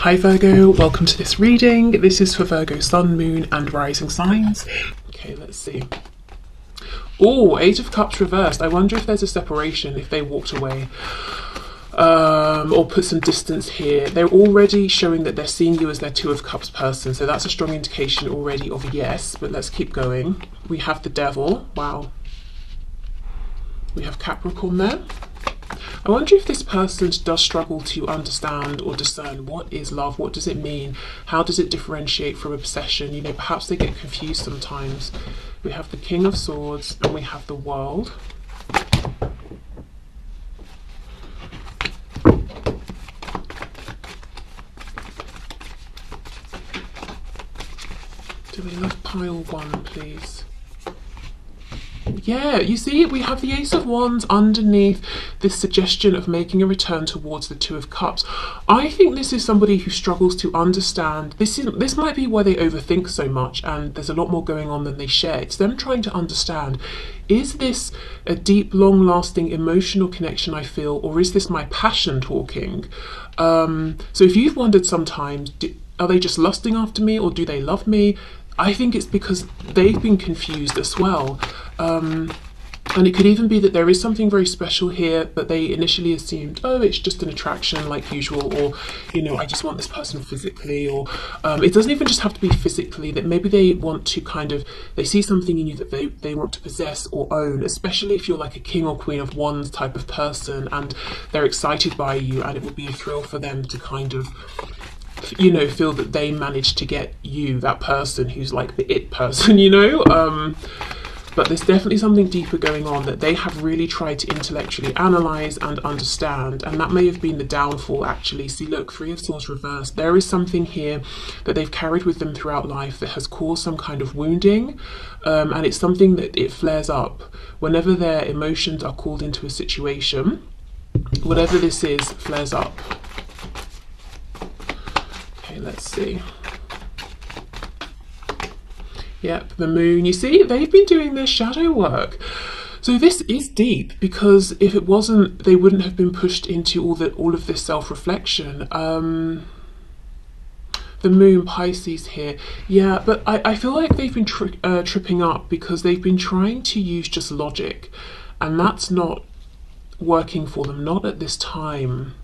Hi Virgo, welcome to this reading. This is for Virgo Sun, Moon and Rising signs. Okay, let's see. Oh, Eight of Cups reversed. I wonder if there's a separation, if they walked away or put some distance here. They're already showing that they're seeing you as their Two of Cups person, so that's a strong indication already of a yes, but let's keep going. We have the Devil. Wow. We have Capricorn there. I wonder if this person does struggle to understand or discern what is love, what does it mean, how does it differentiate from obsession. You know, perhaps they get confused sometimes. We have the King of Swords and we have the World. Do we love pile one, please? Yeah, you see, we have the Ace of Wands underneath this suggestion of making a return towards the Two of Cups. I think this is somebody who struggles to understand. This might be why they overthink so much and there's a lot more going on than they share. It's them trying to understand, is this a deep, long-lasting emotional connection I feel, or is this my passion talking? So if you've wondered sometimes, are they just lusting after me or do they love me? I think it's because they've been confused as well. And it could even be that there is something very special here, but they initially assumed, oh, it's just an attraction like usual, or, you know, I just want this person physically, or it doesn't even just have to be physically, that maybe they want to kind of, they see something in you that they want to possess or own, especially if you're like a King or Queen of Wands type of person and they're excited by you, and it would be a thrill for them to kind of, you know, feel that they managed to get you, that person who's like the it person, you know. But there's definitely something deeper going on that they have really tried to intellectually analyze and understand, and that may have been the downfall actually. See, look, Three of Swords reversed. There is something here that they've carried with them throughout life that has caused some kind of wounding, and it's something that it flares up whenever their emotions are called into a situation. Whatever this is flares up. Okay, let's see. Yep, the Moon. You see, they've been doing their shadow work. So this is deep, because if it wasn't, they wouldn't have been pushed into all of this self-reflection. The Moon, Pisces here. Yeah, but I feel like they've been tripping up because they've been trying to use just logic, and that's not working for them, not at this time.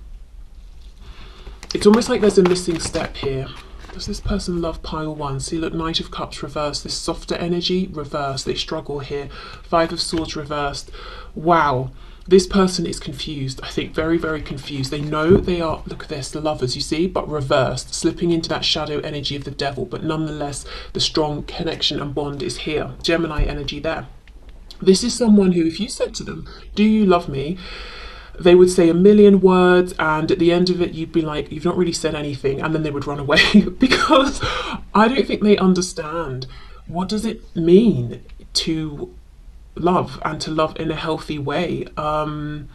It's almost like there's a missing step here. Does this person love pile one? See, look, Knight of Cups reversed, this softer energy reversed. They struggle here. Five of Swords reversed. Wow, this person is confused. I think very, very confused. They know they are, look at this, the Lovers, you see, but reversed, slipping into that shadow energy of the Devil, but nonetheless, the strong connection and bond is here. Gemini energy there. This is someone who, if you said to them, do you love me? They would say a million words, and at the end of it you'd be like, you've not really said anything, and then they would run away because I don't think they understand what does it mean to love, and to love in a healthy way. So I'm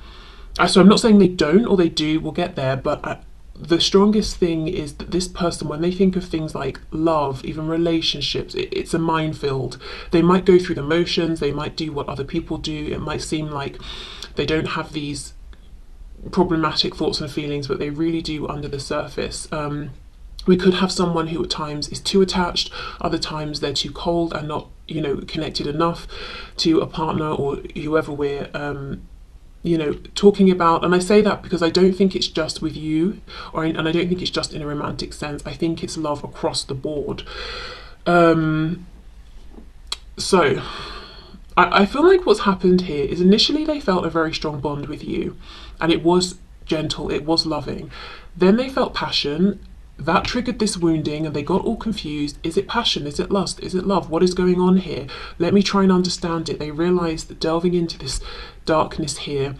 not saying they don't or they do, we'll get there, but the strongest thing is that this person, when they think of things like love, even relationships, it's a minefield. They might go through the motions, they might do what other people do, it might seem like they don't have these problematic thoughts and feelings, but they really do under the surface. We could have someone who at times is too attached, other times they're too cold and not, you know, connected enough to a partner or whoever we're you know, talking about. And I say that because I don't think it's just with you, and I don't think it's just in a romantic sense. I think it's love across the board. So I feel like what's happened here is initially they felt a very strong bond with you, and it was gentle, it was loving. Then they felt passion, that triggered this wounding, and they got all confused. Is it passion? Is it lust? Is it love? What is going on here? Let me try and understand it. They realized that delving into this darkness here,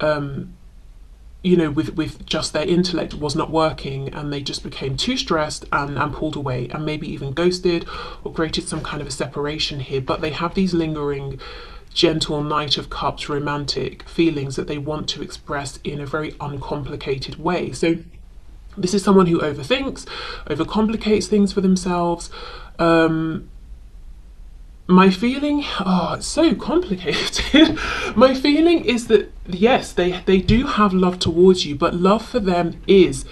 you know, with just their intellect was not working, and they just became too stressed and pulled away, and maybe even ghosted or created some kind of a separation here. But they have these lingering, gentle Knight of Cups romantic feelings that they want to express in a very uncomplicated way. So this is someone who overthinks, overcomplicates things for themselves. My feeling, oh, it's so complicated. My feeling is that, yes, they do have love towards you, but love for them is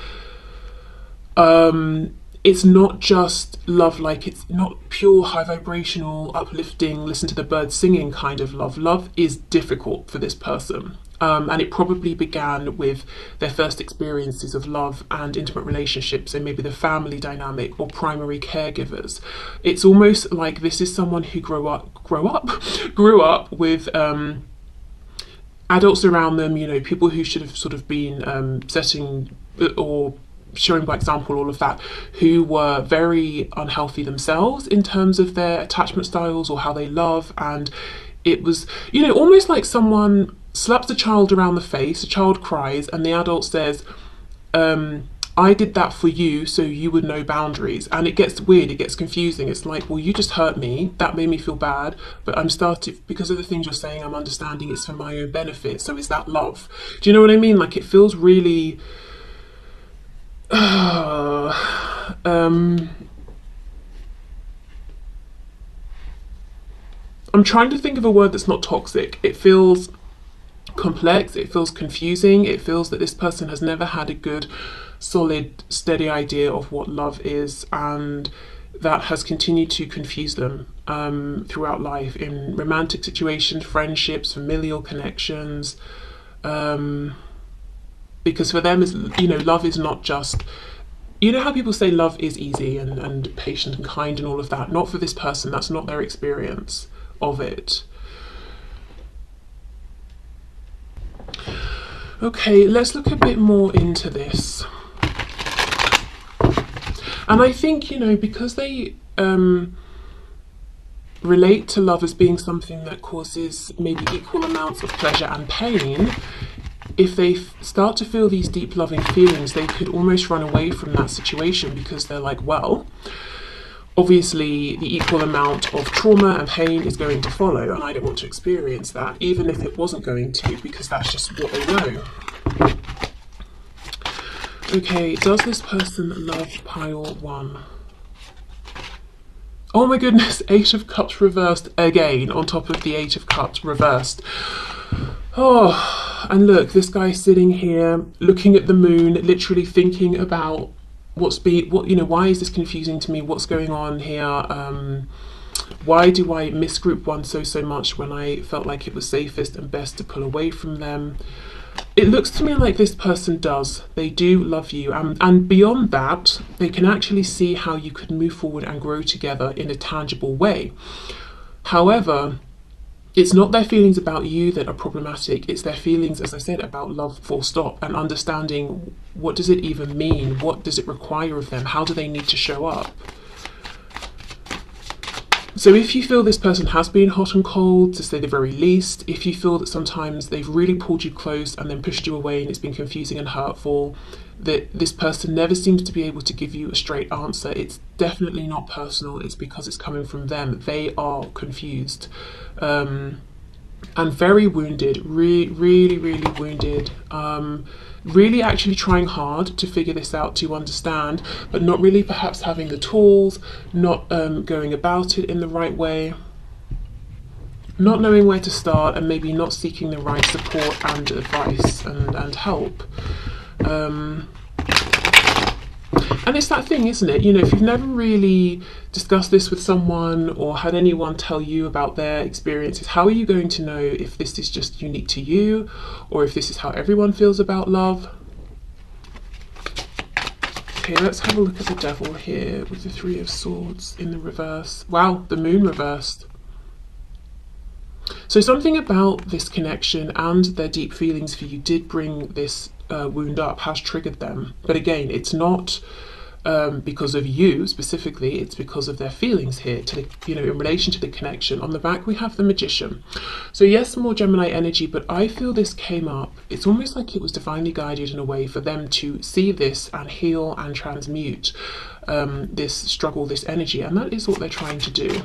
It's not just love, like it's not pure high vibrational, uplifting, listen to the birds singing kind of love. Love is difficult for this person. And it probably began with their first experiences of love and intimate relationships, and maybe the family dynamic or primary caregivers. It's almost like this is someone who grew up with adults around them, you know, people who should have sort of been setting or showing by example, all of that, who were very unhealthy themselves in terms of their attachment styles or how they love. And it was, you know, almost like someone slaps a child around the face, a child cries, and the adult says, I did that for you so you would know boundaries. And it gets weird, it gets confusing. It's like, well, you just hurt me, that made me feel bad, but I'm starting, because of the things you're saying, I'm understanding it's for my own benefit. So is that love? Do you know what I mean? Like, it feels really I'm trying to think of a word that's not toxic. It feels complex, it feels confusing, it feels that this person has never had a good, solid, steady idea of what love is, and that has continued to confuse them throughout life in romantic situations, friendships, familial connections. Because for them, is, you know, love is not just, you know how people say love is easy and patient and kind and all of that. Not for this person, that's not their experience of it. Okay, let's look a bit more into this. And I think, you know, because they relate to love as being something that causes maybe equal amounts of pleasure and pain, if they start to feel these deep loving feelings, they could almost run away from that situation, because they're like, well, obviously the equal amount of trauma and pain is going to follow, and I don't want to experience that, even if it wasn't going to, because that's just what they know. Okay, does this person love pile 1? Oh my goodness, 8 of Cups reversed again, on top of the 8 of Cups reversed. Oh, and look, this guy sitting here looking at the moon, literally thinking about what, you know, why is this confusing to me? What's going on here? Why do I miss group 1 so much when I felt like it was safest and best to pull away from them? It looks to me like this person does. They do love you. And beyond that, they can actually see how you could move forward and grow together in a tangible way. However, it's not their feelings about you that are problematic. It's their feelings, as I said, about love, full stop, and understanding, what does it even mean? What does it require of them? How do they need to show up? So if you feel this person has been hot and cold, to say the very least, if you feel that sometimes they've really pulled you close and then pushed you away and it's been confusing and hurtful, that this person never seems to be able to give you a straight answer, it's definitely not personal. It's because it's coming from them. They are confused and very wounded, really wounded. Really actually trying hard to figure this out, to understand, but not really perhaps having the tools, not going about it in the right way, not knowing where to start, and maybe not seeking the right support and advice and help. And it's that thing, isn't it? You know, if you've never really discussed this with someone or had anyone tell you about their experiences, how are you going to know if this is just unique to you or if this is how everyone feels about love? Okay, let's have a look at the Devil here with the 3 of Swords in the reverse. Wow, the Moon reversed. So something about this connection and their deep feelings for you did bring this wound up, has triggered them. But again, it's not because of you specifically, it's because of their feelings here, to the, you know, in relation to the connection. On the back we have the Magician. So yes, more Gemini energy, but I feel this came up, it's almost like it was divinely guided in a way for them to see this and heal and transmute this struggle, this energy, and that is what they're trying to do.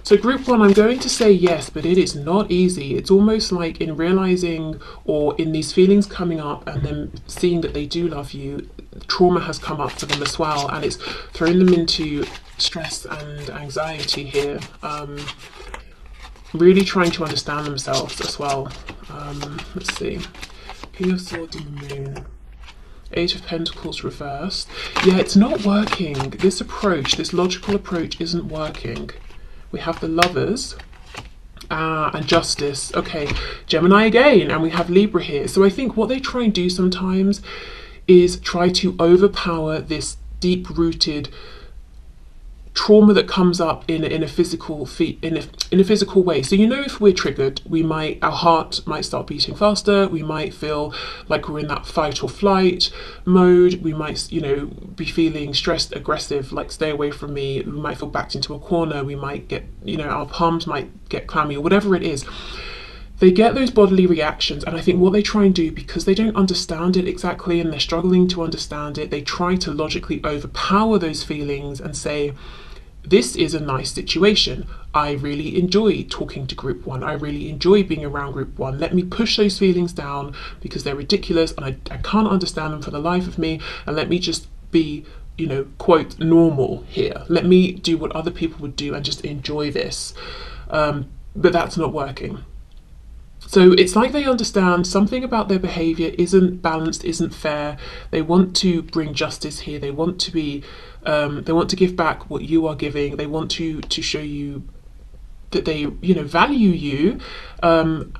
So group 1, I'm going to say yes, but it is not easy. It's almost like in realizing, or in these feelings coming up and then seeing that they do love you, trauma has come up for them as well, and it's thrown them into stress and anxiety here. Really trying to understand themselves as well. Let's see. King of Swords and the Moon. Eight of Pentacles reversed. Yeah, it's not working. This approach, this logical approach isn't working. We have the Lovers. And Justice. Okay, Gemini again, and we have Libra here. So I think what they try and do sometimes is try to overpower this deep-rooted trauma that comes up in a physical way. So if we're triggered, our heart might start beating faster. We might feel like we're in that fight or flight mode. We might be feeling stressed, aggressive, like stay away from me. We might feel backed into a corner. We might get our palms might get clammy, or whatever it is. They get those bodily reactions, and I think what they try and do, because they don't understand it exactly and they're struggling to understand it, they try to logically overpower those feelings and say, this is a nice situation. I really enjoy talking to group one. I really enjoy being around group one. Let me push those feelings down because they're ridiculous and I can't understand them for the life of me. And let me just be, quote, normal here. Let me do what other people would do and just enjoy this. But that's not working. So it's like they understand something about their behavior isn't balanced, isn't fair. They want to bring justice here. They want to be, they want to give back what you are giving. They want to show you that they, value you, and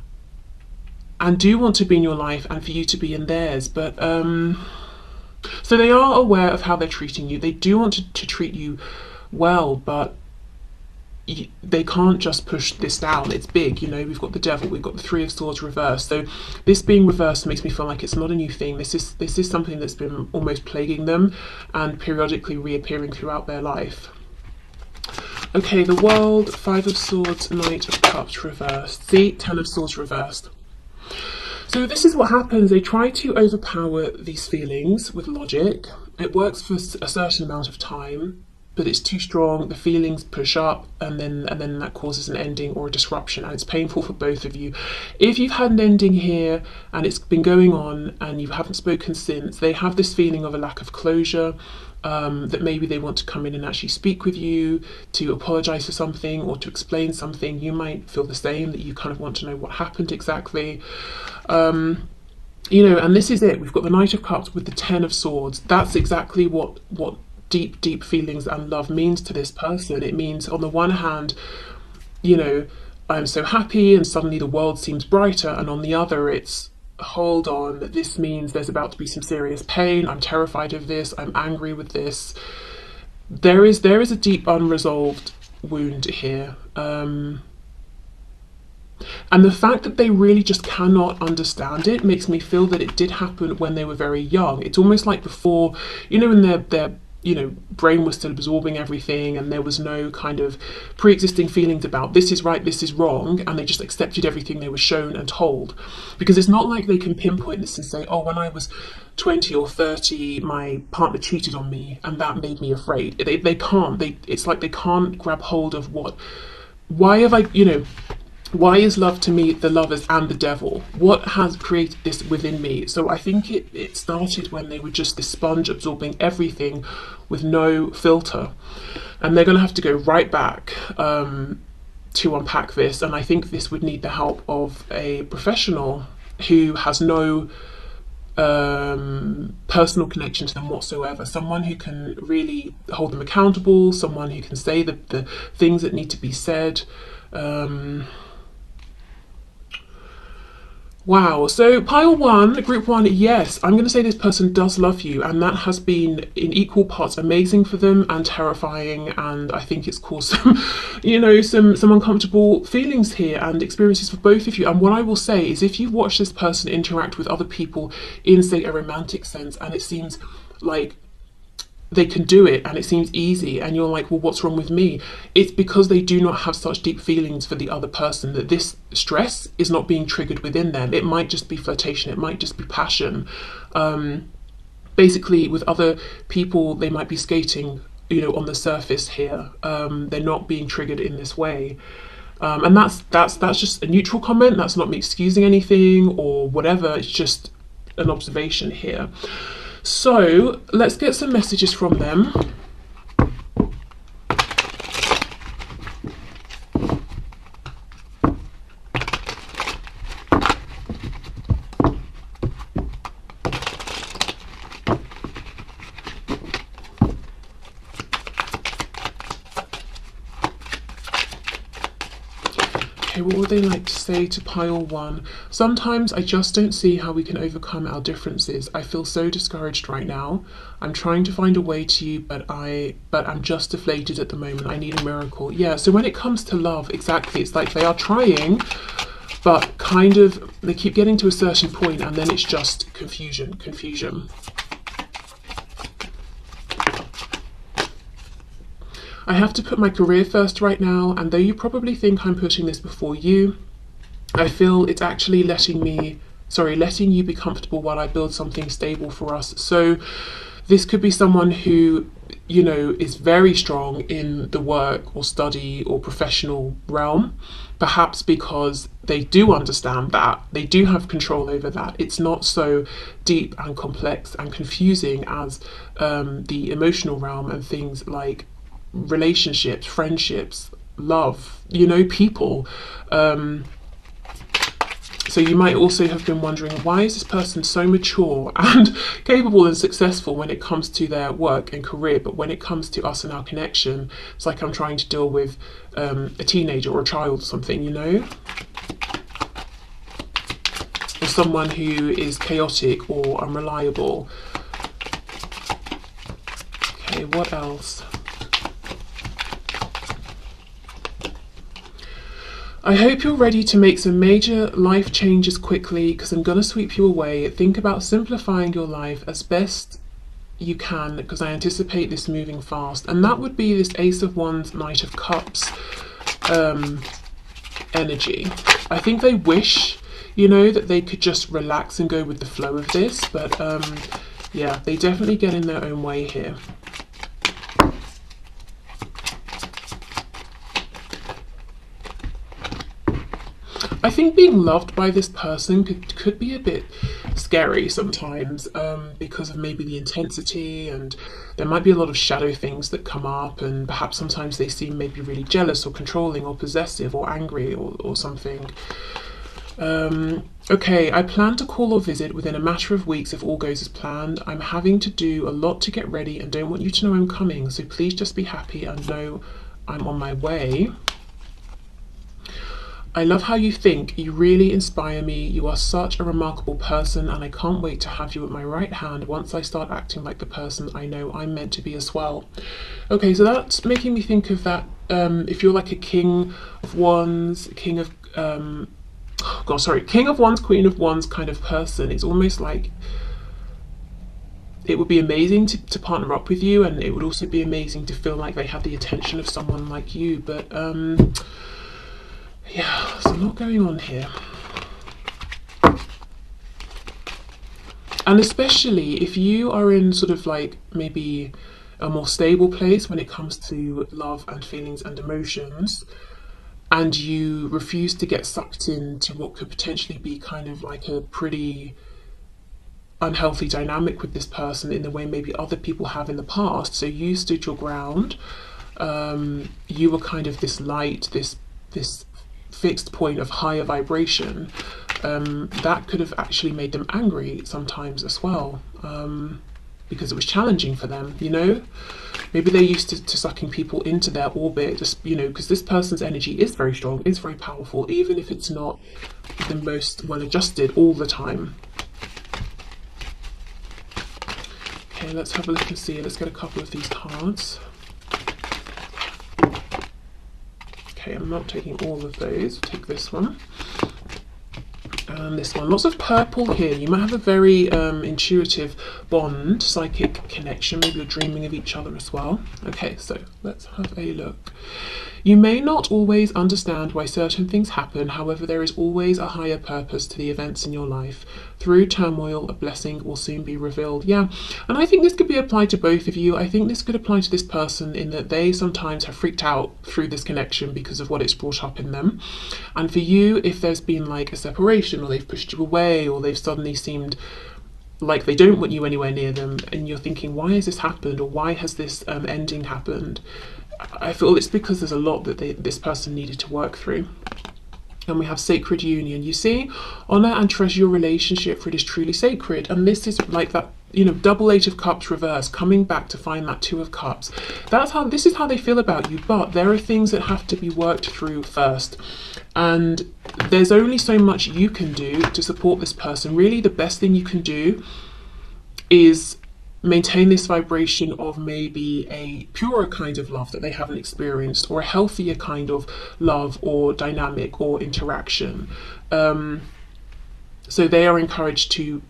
do want to be in your life and for you to be in theirs. But so they are aware of how they're treating you. They do want to treat you well, but they can't just push this down. It's big, we've got the Devil, we've got the Three of Swords reversed. So this being reversed makes me feel like it's not a new thing. This is something that's been almost plaguing them and periodically reappearing throughout their life. Okay, the World, Five of Swords, Knight of Cups reversed. See, Ten of Swords reversed. So this is what happens. They try to overpower these feelings with logic. It works for a certain amount of time, but it's too strong. The feelings push up, and then that causes an ending or a disruption, and it's painful for both of you. If you've had an ending here and it's been going on and you haven't spoken since, they have this feeling of a lack of closure, that maybe they want to come in and actually speak with you, to apologize for something or to explain something. You might feel the same, that you kind of want to know what happened exactly. And this is it. We've got the Knight of Cups with the Ten of Swords. That's exactly what deep feelings and love means to this person. It means, on the one hand, I'm so happy and suddenly the world seems brighter, and on the other it's, hold on, this means there's about to be some serious pain. I'm terrified of this. I'm angry with this. There is a deep unresolved wound here, and the fact that they really just cannot understand it makes me feel that it did happen when they were very young. It's almost like before, when their brain was still absorbing everything and there was no kind of pre-existing feelings about this is right, this is wrong, and they just accepted everything they were shown and told. Because it's not like they can pinpoint this and say, oh, when I was 20 or 30, my partner cheated on me and that made me afraid. They can't. It's like they can't grab hold of why is love to me the Lovers and the Devil? What has created this within me? So I think it started when they were just this sponge absorbing everything with no filter. And they're going to have to go right back to unpack this. And I think this would need the help of a professional who has no personal connection to them whatsoever. Someone who can really hold them accountable, someone who can say the things that need to be said. Wow, so pile one, group one, yes, I'm going to say this person does love you, and that has been in equal parts amazing for them and terrifying, and I think it's caused some uncomfortable feelings here and experiences for both of you. And what I will say is, if you've watched this person interact with other people in, say, a romantic sense, and it seems like they can do it and it seems easy, and you're like, well, what's wrong with me? It's because they do not have such deep feelings for the other person, that this stress is not being triggered within them. It might just be flirtation, it might just be passion. Basically, with other people, they might be skating, on the surface here. They're not being triggered in this way. And that's just a neutral comment. That's not me excusing anything or whatever. It's just an observation here. So let's get some messages from them. Okay, what would they like to say to pile one? Sometimes I just don't see how we can overcome our differences. I feel so discouraged right now. I'm trying to find a way to you, but I'm just deflated at the moment. I need a miracle. Yeah, so when it comes to love, exactly, it's like they are trying, but kind of they keep getting to a certain point and then it's just confusion. I have to put my career first right now, and though you probably think I'm putting this before you, I feel it's actually letting you be comfortable while I build something stable for us. So this could be someone who, you know, is very strong in the work or study or professional realm, perhaps because they do understand that, they do have control over that. It's not so deep and complex and confusing as the emotional realm and things like relationships, friendships, love, you know, people. So you might also have been wondering, why is this person so mature and capable and successful when it comes to their work and career, but when it comes to us and our connection, it's like I'm trying to deal with a teenager or a child or something, you know? Or someone who is chaotic or unreliable. Okay, what else? I hope you're ready to make some major life changes quickly, because I'm going to sweep you away. Think about simplifying your life as best you can, because I anticipate this moving fast. And that would be this Ace of Wands, Knight of Cups energy. I think they wish, you know, that they could just relax and go with the flow of this. But yeah, they definitely get in their own way here. I think being loved by this person could be a bit scary sometimes, because of maybe the intensity, and there might be a lot of shadow things that come up, and perhaps sometimes they seem maybe really jealous or controlling or possessive or angry or something. Okay, I plan to call or visit within a matter of weeks if all goes as planned. I'm having to do a lot to get ready and don't want you to know I'm coming, so please just be happy and know I'm on my way. I love how you think. You really inspire me. You are such a remarkable person, and I can't wait to have you at my right hand once I start acting like the person I know I'm meant to be as well. Okay, so that's making me think of that. If you're like a King of Wands, King of Wands, Queen of Wands kind of person, it's almost like it would be amazing to partner up with you, and it would also be amazing to feel like they have the attention of someone like you. But yeah, there's a lot going on here. And especially if you are in sort of like maybe a more stable place when it comes to love and feelings and emotions, and you refuse to get sucked into what could potentially be kind of like a pretty unhealthy dynamic with this person in the way maybe other people have in the past. So you stood your ground. You were kind of this light, this fixed point of higher vibration. That could have actually made them angry sometimes as well, because it was challenging for them, you know? Maybe they're used to sucking people into their orbit, just, you know, because this person's energy is very strong, is very powerful, even if it's not the most well adjusted all the time. Okay, let's have a look and see. Let's get a couple of these cards. Okay, I'm not taking all of those. Take this one. And this one. Lots of purple here. You might have a very intuitive bond, psychic connection. Maybe you're dreaming of each other as well. Okay, so let's have a look. You may not always understand why certain things happen, however, there is always a higher purpose to the events in your life. Through turmoil, a blessing will soon be revealed. Yeah, and I think this could be applied to both of you. I think this could apply to this person in that they sometimes have freaked out through this connection because of what it's brought up in them. And for you, if there's been like a separation, or they've pushed you away, or they've suddenly seemed like they don't want you anywhere near them, and you're thinking, why has this happened, or why has this ending happened? I feel it's because there's a lot that this person needed to work through. And we have sacred union. You see, honor and treasure your relationship, for it is truly sacred. And this is like that you know, double Eight of Cups reverse, coming back to find that Two of Cups. This is how they feel about you, but there are things that have to be worked through first. And there's only so much you can do to support this person. Really, the best thing you can do is maintain this vibration of maybe a purer kind of love that they haven't experienced, or a healthier kind of love or dynamic or interaction. So they are encouraged to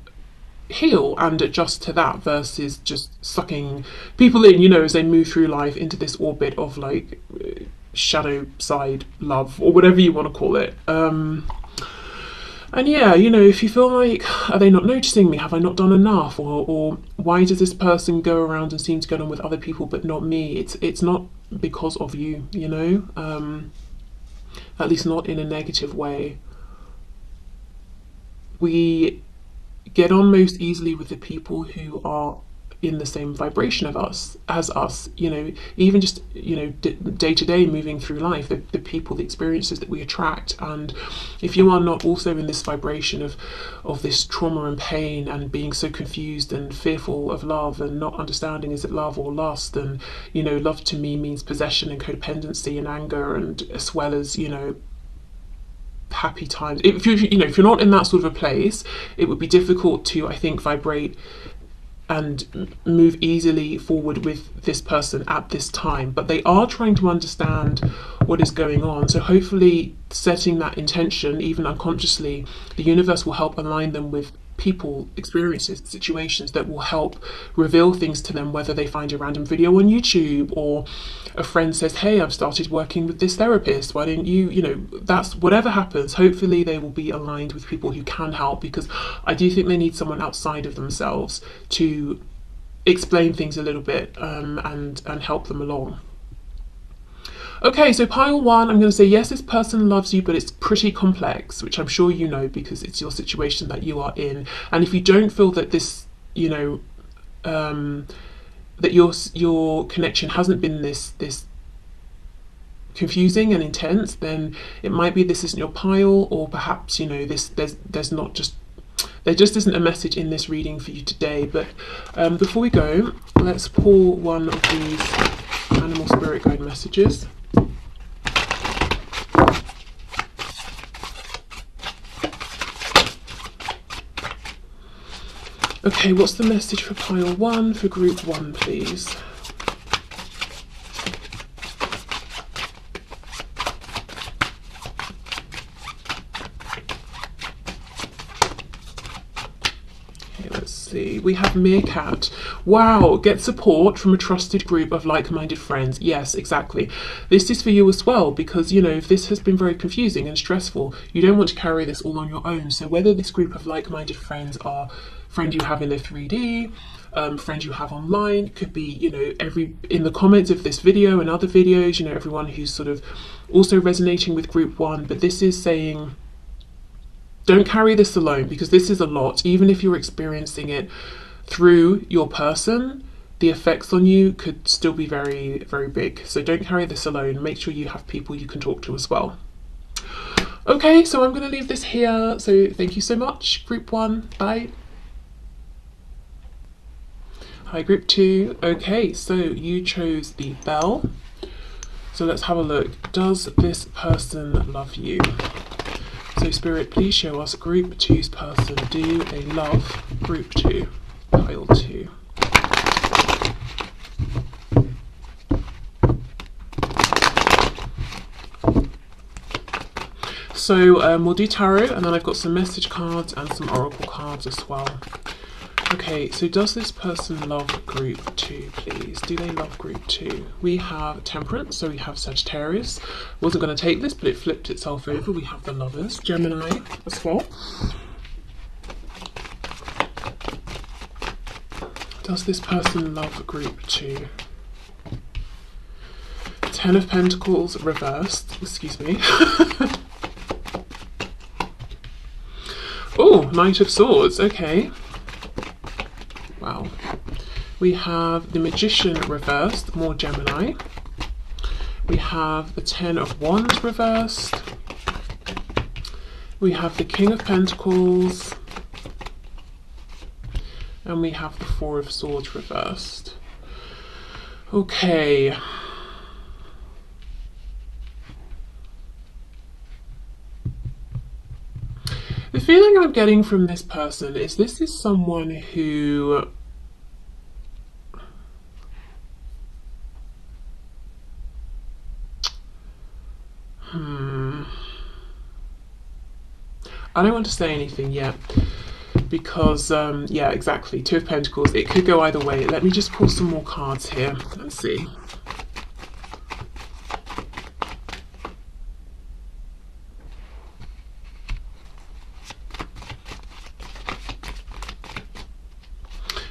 heal and adjust to that versus just sucking people in, you know, as they move through life into this orbit of like shadow side love, or whatever you want to call it. And yeah, you know, if you feel like, are they not noticing me? Have I not done enough? Or why does this person go around and seem to get on with other people but not me? It's not because of you, you know, at least not in a negative way. We get on most easily with the people who are in the same vibration as us, you know, even just, you know, day to day moving through life, the people, the experiences that we attract. And if you are not also in this vibration of this trauma and pain and being so confused and fearful of love and not understanding, is it love or lust? And, you know, love to me means possession and codependency and anger, and as well as, you know, happy times. If you're not in that sort of a place, it would be difficult to, I think, vibrate and move easily forward with this person at this time. But they are trying to understand what is going on, so hopefully setting that intention, even unconsciously, the universe will help align them with people, experiences, situations that will help reveal things to them, whether they find a random video on YouTube, or a friend says, hey, I've started working with this therapist, why don't you, you know, that's whatever happens. Hopefully they will be aligned with people who can help, because I do think they need someone outside of themselves to explain things a little bit, and help them along. Okay, so pile one, I'm going to say, yes, this person loves you, but it's pretty complex, which I'm sure you know because it's your situation that you are in. And if you don't feel that this, you know, that your connection hasn't been this confusing and intense, then it might be this isn't your pile, or perhaps, you know, there just isn't a message in this reading for you today. But before we go, let's pull one of these animal spirit guide messages. Okay, what's the message for pile one, for group one, please? Okay, let's see. We have Meerkat. Wow, get support from a trusted group of like-minded friends. Yes, exactly. This is for you as well, because, you know, if this has been very confusing and stressful, you don't want to carry this all on your own. So whether this group of like-minded friends are friend you have in the 3D, friend you have online, could be, you know, in the comments of this video and other videos, you know, everyone who's sort of also resonating with group one. But this is saying, don't carry this alone, because this is a lot. Even if you're experiencing it through your person, the effects on you could still be very, very big. So don't carry this alone. Make sure you have people you can talk to as well. Okay, so I'm going to leave this here. So thank you so much, group one. Bye. Hi, group two. Okay, so you chose the bell. So let's have a look. Does this person love you? So Spirit, please show us group two's person. Do they love group two? Pile two. So we'll do tarot, and then I've got some message cards and some oracle cards as well. Okay, so does this person love group two, please? Do they love group two? We have Temperance, so we have Sagittarius. Wasn't going to take this, but it flipped itself over. We have the Lovers, Gemini as well. Does this person love group two? Ten of Pentacles reversed, excuse me. Oh, Knight of Swords, okay. Wow. We have the Magician reversed, more Gemini. We have the Ten of Wands reversed. We have the King of Pentacles. and we have the Four of Swords reversed. Okay. The feeling I'm getting from this person is this is someone who I don't want to say anything yet because, yeah, exactly. Two of Pentacles. It could go either way. Let me just pull some more cards here and see.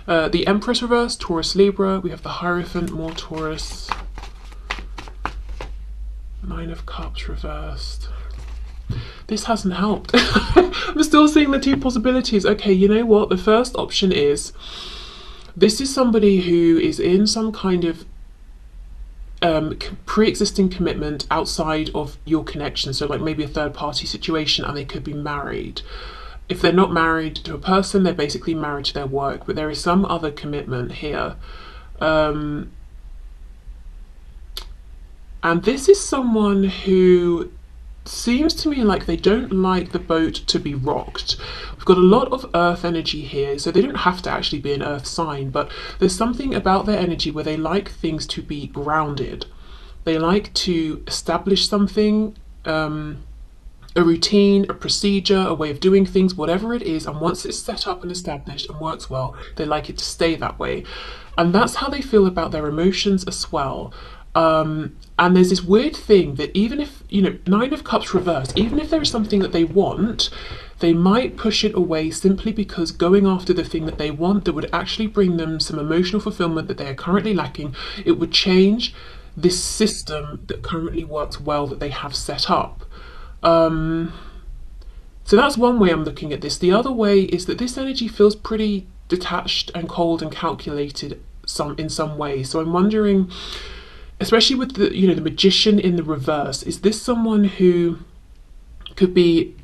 The Empress reversed, Taurus Libra. We have the Hierophant, more Taurus. Nine of Cups reversed. This hasn't helped. I'm still seeing the two possibilities. Okay, you know what? The first option is this is somebody who is in some kind of pre-existing commitment outside of your connection. So like maybe a third party situation, and they could be married. If they're not married to a person, they're basically married to their work, but there is some other commitment here. And this is someone who seems to me like they don't like the boat to be rocked. We've got a lot of earth energy here, so they don't have to actually be an earth sign, but there's something about their energy where they like things to be grounded. They like to establish something, a routine, a procedure, a way of doing things, whatever it is, and once it's set up and established and works well, they like it to stay that way. And that's how they feel about their emotions as well. And there's this weird thing that even if, you know, Nine of Cups reversed, even if there is something that they want, they might push it away simply because going after the thing that they want that would actually bring them some emotional fulfillment that they are currently lacking, it would change this system that currently works well that they have set up. So that's one way I'm looking at this. The other way is that this energy feels pretty detached and cold and calculated in some way. So I'm wondering, especially with the, you know, the Magician in the reverse, is this someone who could be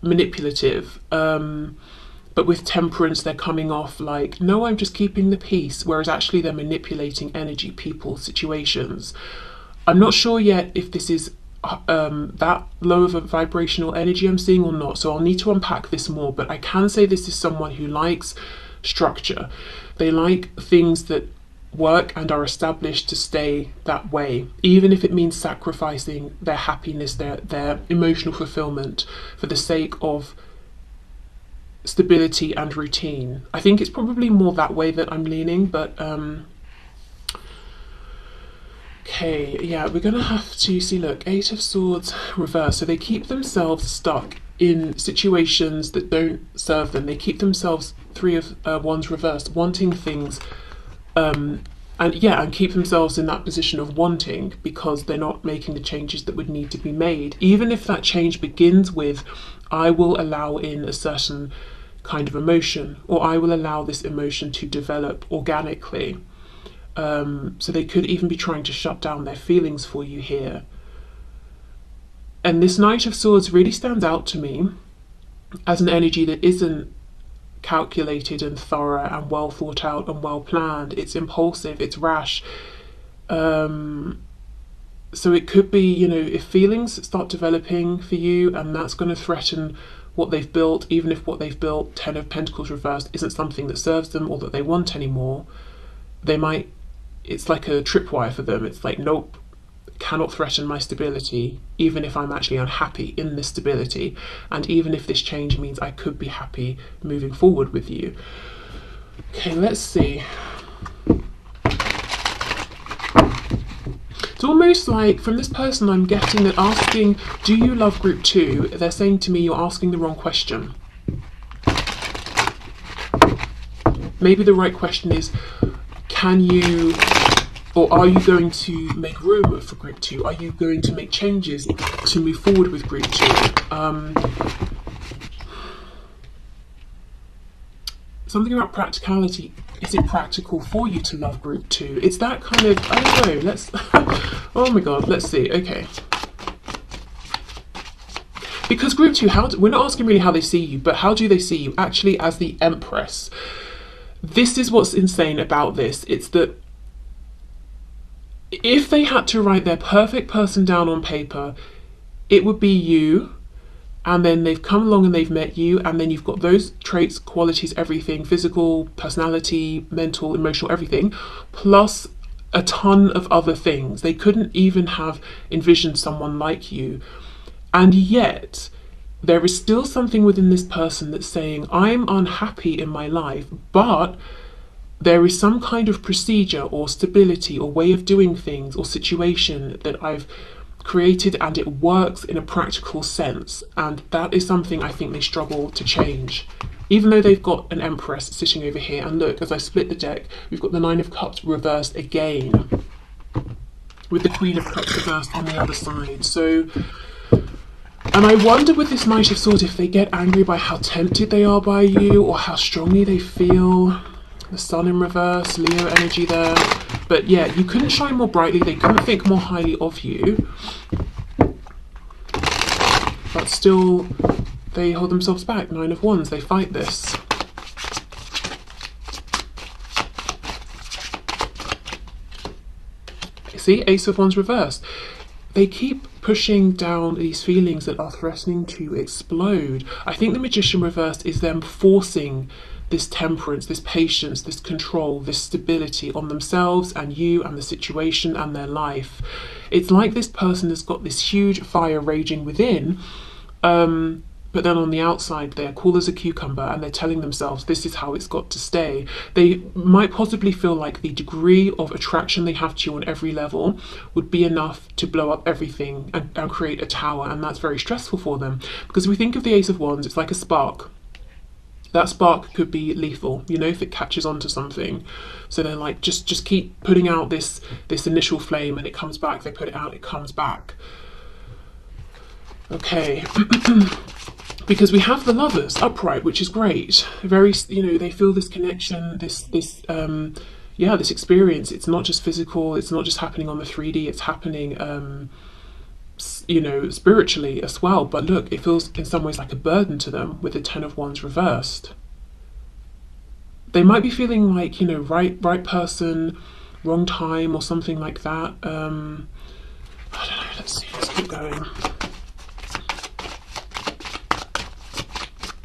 manipulative, but with Temperance they're coming off like, no, I'm just keeping the peace, whereas actually they're manipulating energy, people, situations. I'm not sure yet if this is that low of a vibrational energy I'm seeing or not, so I'll need to unpack this more, but I can say this is someone who likes structure. They like things that work and are established to stay that way, even if it means sacrificing their happiness, their emotional fulfillment for the sake of stability and routine. I think it's probably more that way that I'm leaning, but okay, yeah, we're gonna have to see, look, Eight of Swords reverse. So they keep themselves stuck in situations that don't serve them. They keep themselves, Three of Wands reversed, wanting things, and keep themselves in that position of wanting because they're not making the changes that would need to be made. Even if that change begins with, I will allow in a certain kind of emotion, or I will allow this emotion to develop organically. So they could even be trying to shut down their feelings for you here. And this Knight of Swords really stands out to me as an energy that isn't calculated and thorough and well thought out and well planned. It's impulsive, it's rash. So it could be, you know, if feelings start developing for you and that's going to threaten what they've built, even if what they've built, Ten of Pentacles reversed, isn't something that serves them or that they want anymore, they might, it's like a tripwire for them. It's like, nope, cannot threaten my stability, even if I'm actually unhappy in this stability, and even if this change means I could be happy moving forward with you. Okay, let's see. It's almost like from this person I'm getting that asking, do you love group 2? They're saying to me, you're asking the wrong question. Maybe the right question is, can you, or are you going to make room for group 2? Are you going to make changes to move forward with group 2? Something about practicality. Is it practical for you to love group 2? It's that kind of, I don't know, let's, oh my god, let's see, okay. Because group 2, we're not asking really how they see you, but how do they see you? Actually, as the Empress. This is what's insane about this. It's that if they had to write their perfect person down on paper, it would be you. And then they've come along and they've met you, and then you've got those traits, qualities, everything, physical, personality, mental, emotional, everything, plus a ton of other things. They couldn't even have envisioned someone like you. And yet, there is still something within this person that's saying, I'm unhappy in my life, but there is some kind of procedure or stability or way of doing things or situation that I've created, and it works in a practical sense. And that is something I think they struggle to change. Even though they've got an Empress sitting over here, and look, as I split the deck, we've got the Nine of Cups reversed again, with the Queen of Cups reversed on the other side. So, and I wonder with this Knight of Swords if they get angry by how tempted they are by you, or how strongly they feel. The Sun in reverse, Leo energy there. But yeah, you couldn't shine more brightly. They couldn't think more highly of you. But still, they hold themselves back. Nine of Wands, they fight this. See, Ace of Wands reversed. They keep pushing down these feelings that are threatening to explode. I think the Magician reversed is them forcing this temperance, this patience, this control, this stability on themselves and you and the situation and their life. It's like this person has got this huge fire raging within, but then on the outside they're cool as a cucumber, and they're telling themselves this is how it's got to stay. They might possibly feel like the degree of attraction they have to you on every level would be enough to blow up everything and create a tower, and that's very stressful for them. Because if we think of the Ace of Wands, it's like a spark. That spark could be lethal, you know, if it catches onto something. So they're like, just keep putting out this initial flame, and it comes back. They put it out, it comes back. Okay. Because we have the Lovers upright, which is great. Very, you know, they feel this connection, this experience. It's not just physical. It's not just happening on the 3D. It's happening, you know, spiritually as well. But look, it feels in some ways like a burden to them with the Ten of Wands reversed. They might be feeling like, you know, right person, wrong time, or something like that. I don't know. Let's see. Let's keep going.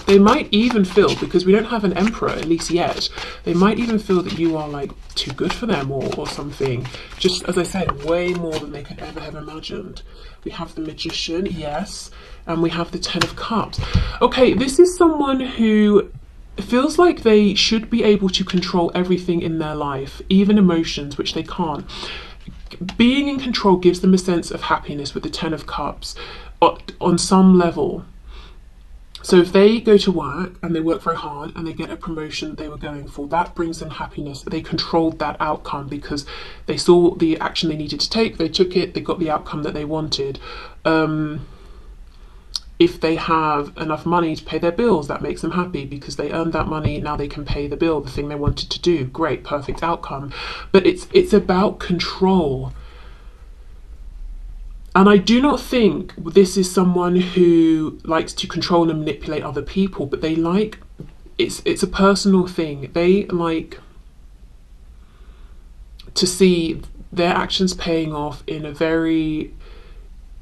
They might even feel, because we don't have an Emperor, at least yet, they might even feel that you are like too good for them or something. Just, as I said, way more than they could ever have imagined. We have the Magician, yes, and we have the Ten of Cups. Okay, this is someone who feels like they should be able to control everything in their life, even emotions, which they can't. Being in control gives them a sense of happiness with the Ten of Cups on some level. So if they go to work and they work very hard and they get a promotion they were going for, that brings them happiness. They controlled that outcome because they saw the action they needed to take, they took it, they got the outcome that they wanted. If they have enough money to pay their bills, that makes them happy because they earned that money, now they can pay the bill, the thing they wanted to do. Great, perfect outcome. But it's about control. And I do not think this is someone who likes to control and manipulate other people, but they like, it's a personal thing. They like to see their actions paying off in a very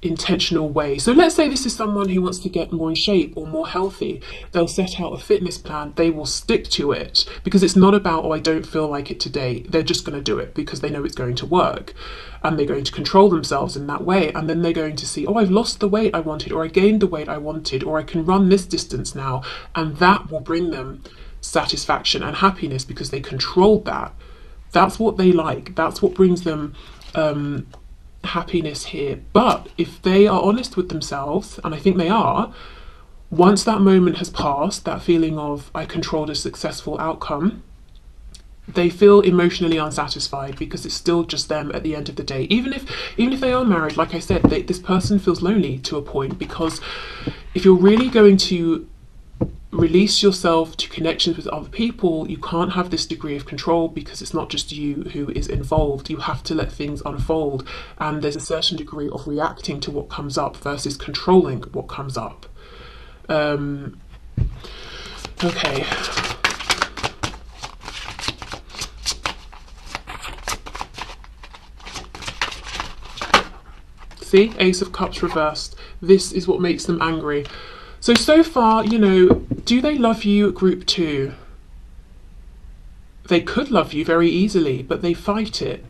intentional way. So let's say this is someone who wants to get more in shape or more healthy. They'll set out a fitness plan. They will stick to it because it's not about, oh, I don't feel like it today. They're just going to do it because they know it's going to work, and they're going to control themselves in that way. And then they're going to see, oh, I've lost the weight I wanted, or I gained the weight I wanted, or I can run this distance now. And that will bring them satisfaction and happiness because they controlled that. That's what they like. That's what brings them happiness here. But if they are honest with themselves, and I think they are, once that moment has passed, that feeling of I controlled a successful outcome, they feel emotionally unsatisfied because it's still just them at the end of the day. Even if they are married, like I said, this person feels lonely to a point, because if you're really going to release yourself to connections with other people, you can't have this degree of control because it's not just you who is involved. You have to let things unfold, and there's a certain degree of reacting to what comes up versus controlling what comes up. Okay. See, Ace of Cups reversed. This is what makes them angry. So far, you know, do they love you, group 2? They could love you very easily, but they fight it.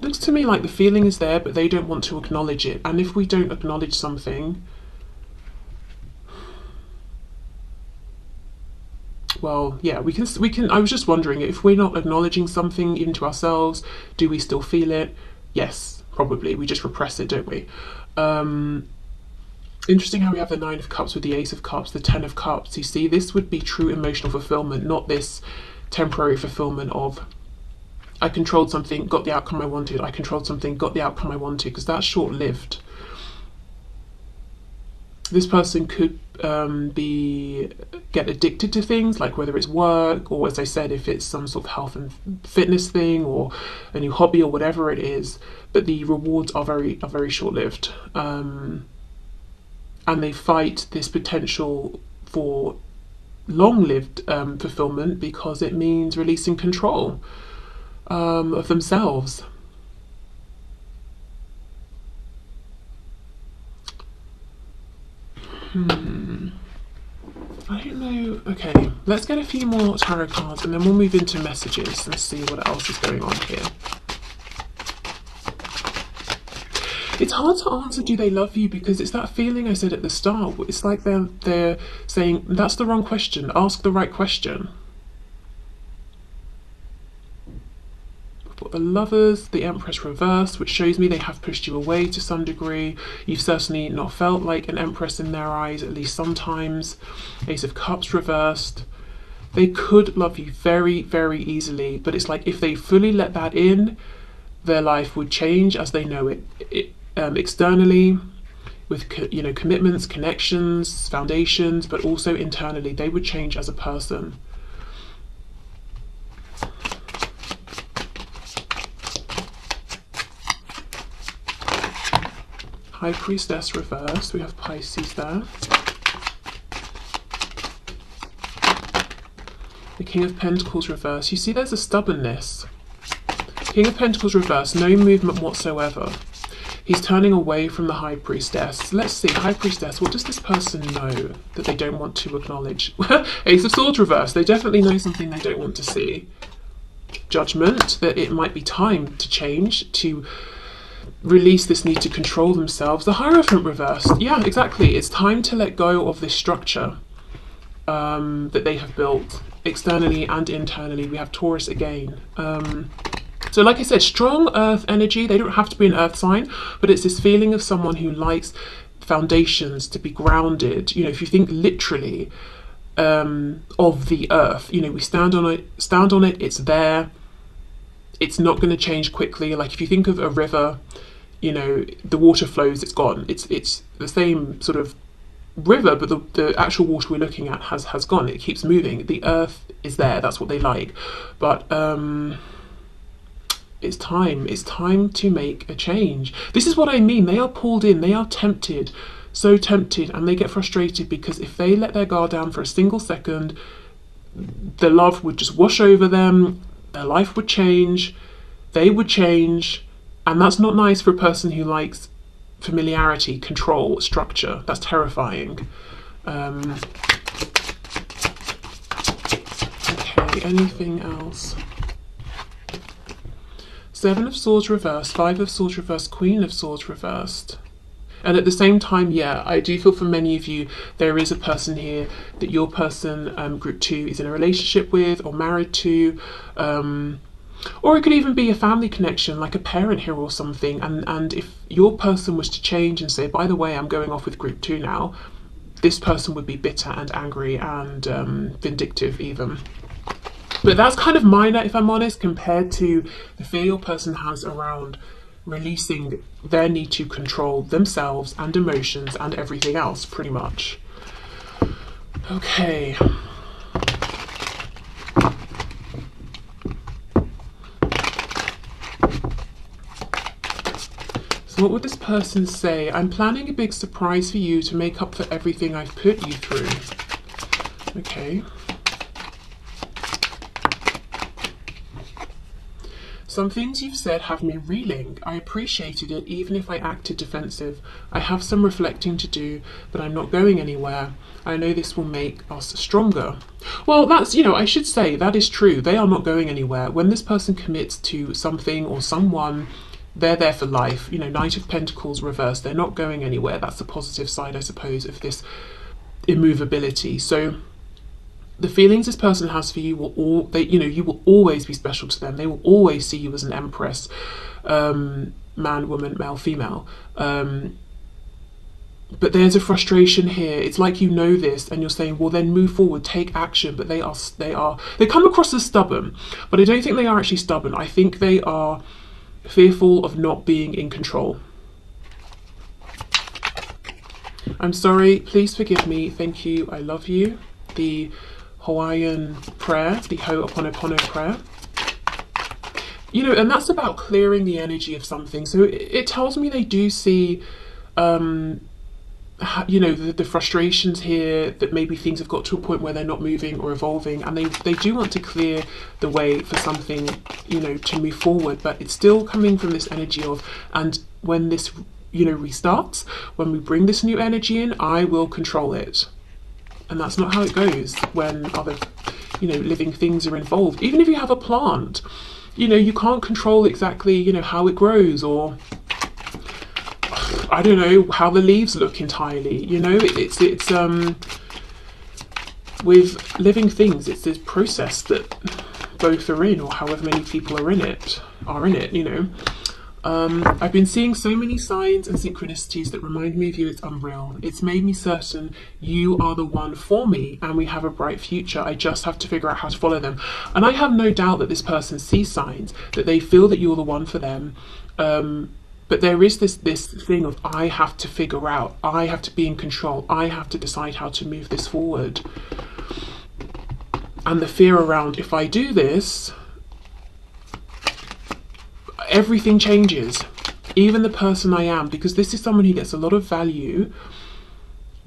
Looks to me like the feeling is there, but they don't want to acknowledge it. And if we don't acknowledge something, well, yeah, we can, I was just wondering, if we're not acknowledging something even to ourselves, do we still feel it? Yes, probably. We just repress it, don't we? Interesting how we have the 9 of Cups with the Ace of Cups, the 10 of Cups. You see, this would be true emotional fulfillment, not this temporary fulfillment of, I controlled something, got the outcome I wanted. I controlled something, got the outcome I wanted, because that's short-lived. This person could get addicted to things, like whether it's work, or as I said, if it's some sort of health and fitness thing, or a new hobby, or whatever it is. But the rewards are very short-lived, and they fight this potential for long-lived fulfillment, because it means releasing control of themselves. I don't know. Okay, let's get a few more tarot cards and then we'll move into messages and see what else is going on here. It's hard to answer, do they love you? Because it's that feeling I said at the start. It's like they're saying, that's the wrong question, ask the right question. The Lovers, the Empress reversed, which shows me they have pushed you away to some degree. You've certainly not felt like an Empress in their eyes, at least sometimes. Ace of Cups reversed. They could love you very easily, but it's like if they fully let that in, their life would change as they know it, externally, with commitments, connections, foundations, but also internally they would change as a person. High Priestess reversed, we have Pisces there. The King of Pentacles reversed. You see there's a stubbornness. King of Pentacles reversed, no movement whatsoever. He's turning away from the High Priestess. Let's see, High Priestess, what does this person know that they don't want to acknowledge? Ace of Swords reversed, they definitely know something they don't want to see. Judgment, that it might be time to change, to release this need to control themselves. The Hierophant reversed. Yeah, exactly. It's time to let go of this structure that they have built externally and internally. We have Taurus again. So like I said, strong earth energy. They don't have to be an earth sign, but it's this feeling of someone who likes foundations, to be grounded. You know, if you think literally of the earth, you know, we stand on it, it's there. It's not going to change quickly. Like if you think of a river, you know, the water flows, it's gone. It's the same sort of river, but the actual water we're looking at has gone. It keeps moving. The earth is there. That's what they like. But it's time to make a change. This is what I mean. They are pulled in. They are tempted, so tempted, and they get frustrated because if they let their guard down for a single second, the love would just wash over them. Their life would change, they would change, and that's not nice for a person who likes familiarity, control, structure. That's terrifying. Okay, anything else? 7 of Swords reversed, 5 of Swords reversed, Queen of Swords reversed. And at the same time, yeah, I do feel for many of you, there is a person here that your person, group 2, is in a relationship with or married to. Or it could even be a family connection, like a parent here or something. And if your person was to change and say, by the way, I'm going off with group 2 now, this person would be bitter and angry and vindictive even. But that's kind of minor, if I'm honest, compared to the fear your person has around releasing their need to control themselves and emotions and everything else, pretty much. Okay. So what would this person say? I'm planning a big surprise for you to make up for everything I've put you through. Okay. Some things you've said have me reeling. I appreciated it even if I acted defensive. I have some reflecting to do, but I'm not going anywhere. I know this will make us stronger. Well, that's, I should say that is true. They are not going anywhere. When this person commits to something or someone, they're there for life. Knight of Pentacles reversed. They're not going anywhere. That's the positive side, I suppose, of this immovability. So the feelings this person has for you you will always be special to them. They will always see you as an empress, man, woman, male, female. But there's a frustration here. It's like this, and you're saying, well, then move forward, take action. But they come across as stubborn, but I don't think they are actually stubborn. I think they are fearful of not being in control. I'm sorry, please forgive me. Thank you, I love you. The Hawaiian prayer, the Ho'oponopono prayer. And that's about clearing the energy of something. So it tells me they do see, the frustrations here, that maybe things have got to a point where they're not moving or evolving, and they do want to clear the way for something, to move forward. But it's still coming from this energy of, and when this, restarts, when we bring this new energy in, I will control it. And that's not how it goes when other, living things are involved. Even if you have a plant, you can't control exactly, how it grows, or I don't know, how the leaves look entirely. It's with living things, it's this process that both are in, or however many people are in it. I've been seeing so many signs and synchronicities that remind me of you. It's unreal. It's made me certain you are the one for me, and we have a bright future. I just have to figure out how to follow them. And I have no doubt that this person sees signs, that they feel that you're the one for them. But there is this thing of, I have to figure out, I have to be in control, I have to decide how to move this forward. And the fear around, if I do this, everything changes, even the person I am, because this is someone who gets a lot of value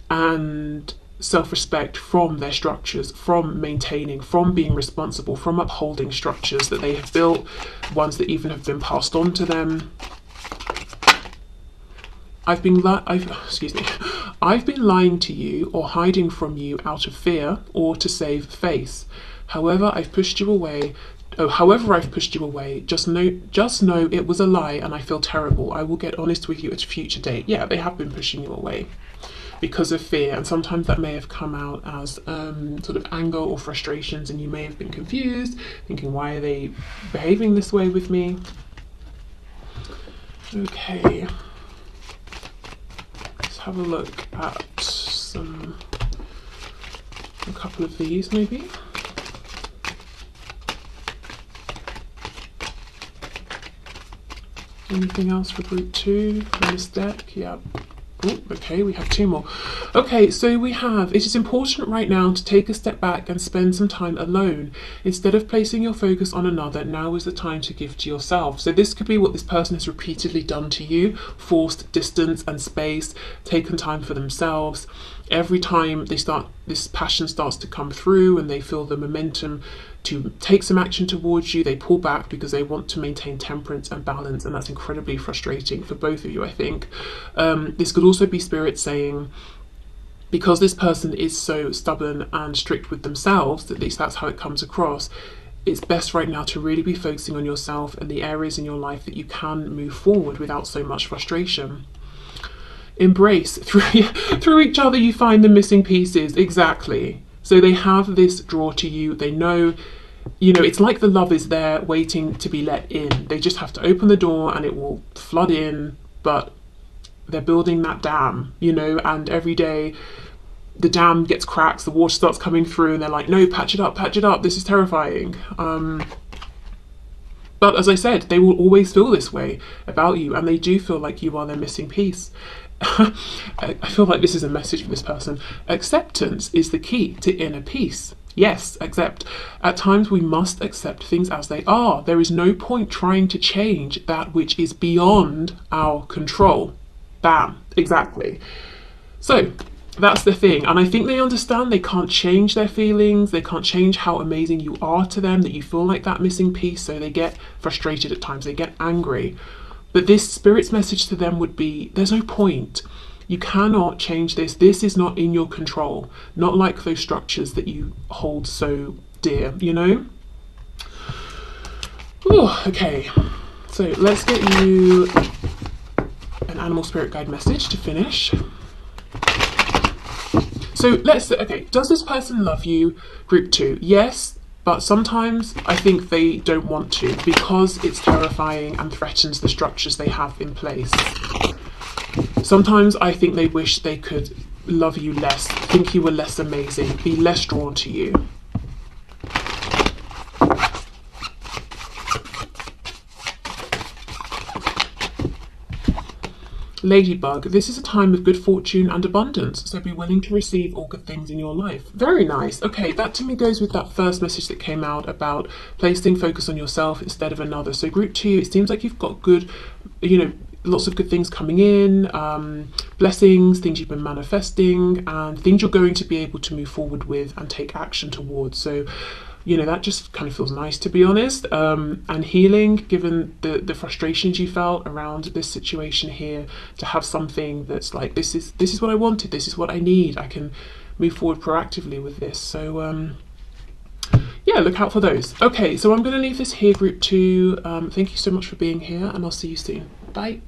and self-respect from their structures, from maintaining, from being responsible, from upholding structures that they have built, ones that even have been passed on to them. I've been lying to you or hiding from you out of fear or to save face. However, I've pushed you away. Just know it was a lie, and I feel terrible. I will get honest with you at a future date. Yeah, they have been pushing you away because of fear, and sometimes that may have come out as sort of anger or frustrations, and you may have been confused, thinking, why are they behaving this way with me? Okay. Let's have a look at a couple of these maybe. Anything else for group 2 from this deck? Yeah. Oh, okay, we have 2 more. Okay, so we have, it is important right now to take a step back and spend some time alone. Instead of placing your focus on another, now is the time to give to yourself. So this could be what this person has repeatedly done to you, forced distance and space, taken time for themselves. Every time this passion starts to come through and they feel the momentum to take some action towards you, they pull back because they want to maintain temperance and balance, and that's incredibly frustrating for both of you, I think. This could also be spirit saying, because this person is so stubborn and strict with themselves, at least that's how it comes across, it's best right now to really be focusing on yourself and the areas in your life that you can move forward without so much frustration. Embrace, through each other you find the missing pieces. Exactly. So they have this draw to you. They know, it's like the love is there waiting to be let in. They just have to open the door and it will flood in, but they're building that dam, and every day the dam gets cracks, the water starts coming through, and they're like, no, patch it up, this is terrifying. But as I said, they will always feel this way about you, and they do feel like you are their missing piece. I feel like this is a message for this person. Acceptance is the key to inner peace. Yes, accept. At times we must accept things as they are. There is no point trying to change that which is beyond our control. Bam, exactly. So That's the thing. And I think they understand they can't change their feelings. They can't change how amazing you are to them, that you feel like that missing piece. So they get frustrated at times. They get angry. But this spirit's message to them would be, there's no point. You cannot change this. This is not in your control. Not like those structures that you hold so dear, you know? Oh, okay. So let's get you an animal spirit guide message to finish. So okay, does this person love you? Group 2, yes, but sometimes I think they don't want to because it's terrifying and threatens the structures they have in place. Sometimes I think they wish they could love you less, think you were less amazing, be less drawn to you. Ladybug, this is a time of good fortune and abundance, so be willing to receive all good things in your life. Very nice. Okay, that to me goes with that first message that came out about placing focus on yourself instead of another. So group 2, it seems like you've got good, lots of good things coming in, blessings, things you've been manifesting, and things you're going to be able to move forward with and take action towards. So that just kind of feels nice, to be honest, and healing, given the frustrations you felt around this situation here, to have something that's like, this is what I wanted, this is what I need, I can move forward proactively with this. So yeah, look out for those. Okay, so I'm going to leave this here, group 2. Thank you so much for being here, and I'll see you soon. Bye.